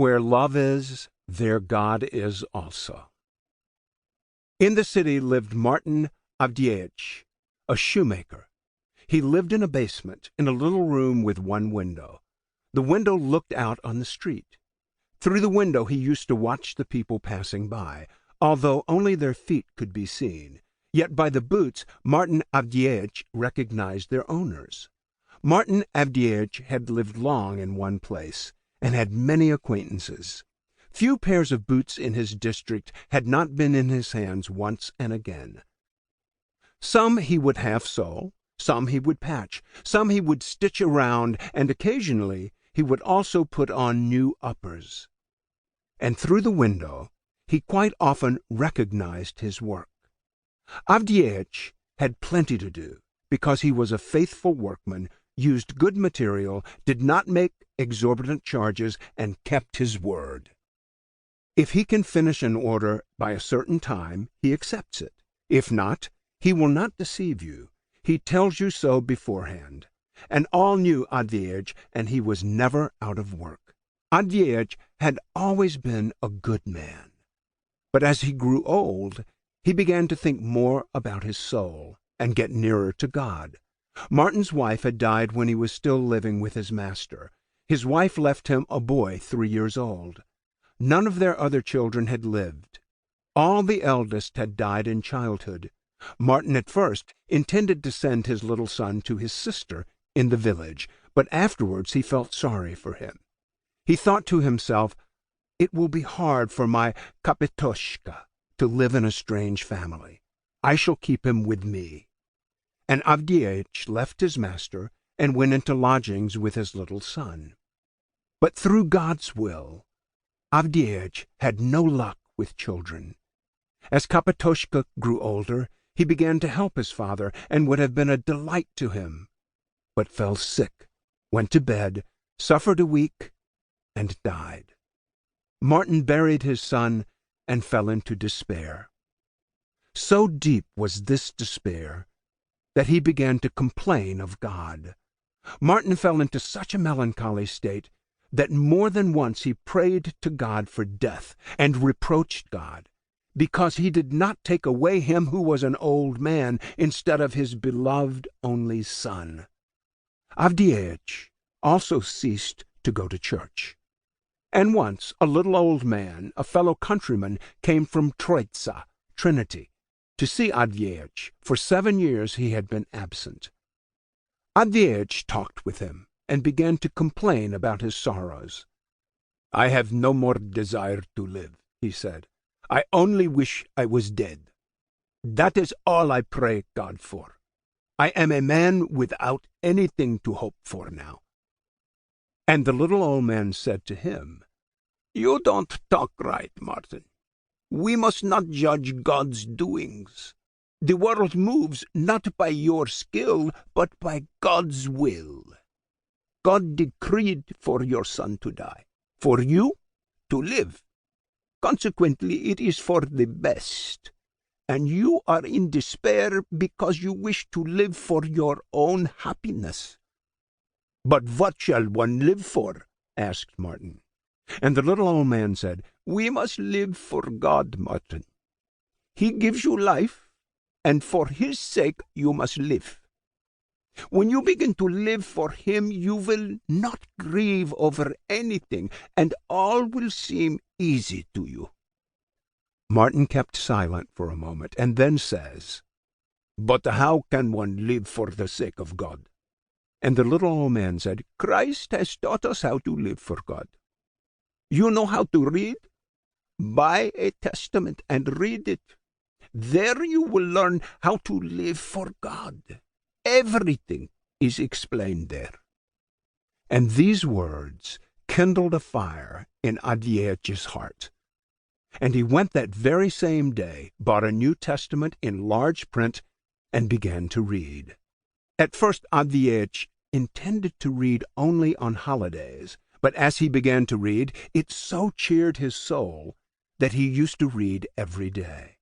Where love is, there God is also. In the city lived Martin Avdiyeich, a shoemaker. He lived in a basement, in a little room with one window. The window looked out on the street. Through the window he used to watch the people passing by, although only their feet could be seen. Yet by the boots Martin Avdiyeich recognized their owners. Martin Avdiyeich had lived long in one place, and had many acquaintances. Few pairs of boots in his district had not been in his hands once and again. Some he would half sole, some he would patch, some he would stitch around, and occasionally he would also put on new uppers. And through the window he quite often recognized his work. Avdiyeich had plenty to do, because he was a faithful workman, used good material, did not make exorbitant charges, and kept his word. If he can finish an order by a certain time, he accepts it. If not, he will not deceive you. He tells you so beforehand. And all knew Avdiyeich, and he was never out of work. Avdiyeich had always been a good man. But as he grew old, he began to think more about his soul, and get nearer to God. Martin's wife had died when he was still living with his master. His wife left him a boy 3 years old. None of their other children had lived. All the eldest had died in childhood. Martin at first intended to send his little son to his sister in the village, but afterwards he felt sorry for him. He thought to himself, "It will be hard for my Kapitoshka to live in a strange family. I shall keep him with me." And Avdiyeich left his master and went into lodgings with his little son. But through God's will, Avdiyeich had no luck with children. As Kapitoshka grew older, he began to help his father, and would have been a delight to him, but fell sick, went to bed, suffered a week, and died. Martin buried his son and fell into despair. So deep was this despair that he began to complain of God. Martin fell into such a melancholy state that more than once he prayed to God for death, and reproached God, because he did not take away him who was an old man instead of his beloved only son. Avdiyeich also ceased to go to church. And once a little old man, a fellow countryman, came from Troitsa, Trinity, to see Avdiyeich. For 7 years he had been absent. Avdiyeich talked with him, and began to complain about his sorrows. "I have no more desire to live," he said. "I only wish I was dead. That is all I pray God for. I am a man without anything to hope for now." And the little old man said to him, "You don't talk right, Martin. We must not judge God's doings. The world moves not by your skill, but by God's will. God decreed for your son to die, for you to live. Consequently, it is for the best, and you are in despair because you wish to live for your own happiness." "But what shall one live for?" asked Martin. And the little old man said, "We must live for God, Martin. He gives you life, and for his sake you must live. When you begin to live for him, you will not grieve over anything, and all will seem easy to you." Martin kept silent for a moment, and then says, "But how can one live for the sake of God?" And the little old man said, "Christ has taught us how to live for God. You know how to read? Buy a testament and read it. There you will learn how to live for God. Everything is explained there." And these words kindled a fire in Avdiyeich's heart. And he went that very same day, bought a New Testament in large print, and began to read. At first Avdiyeich intended to read only on holidays, but as he began to read, it so cheered his soul that he used to read every day.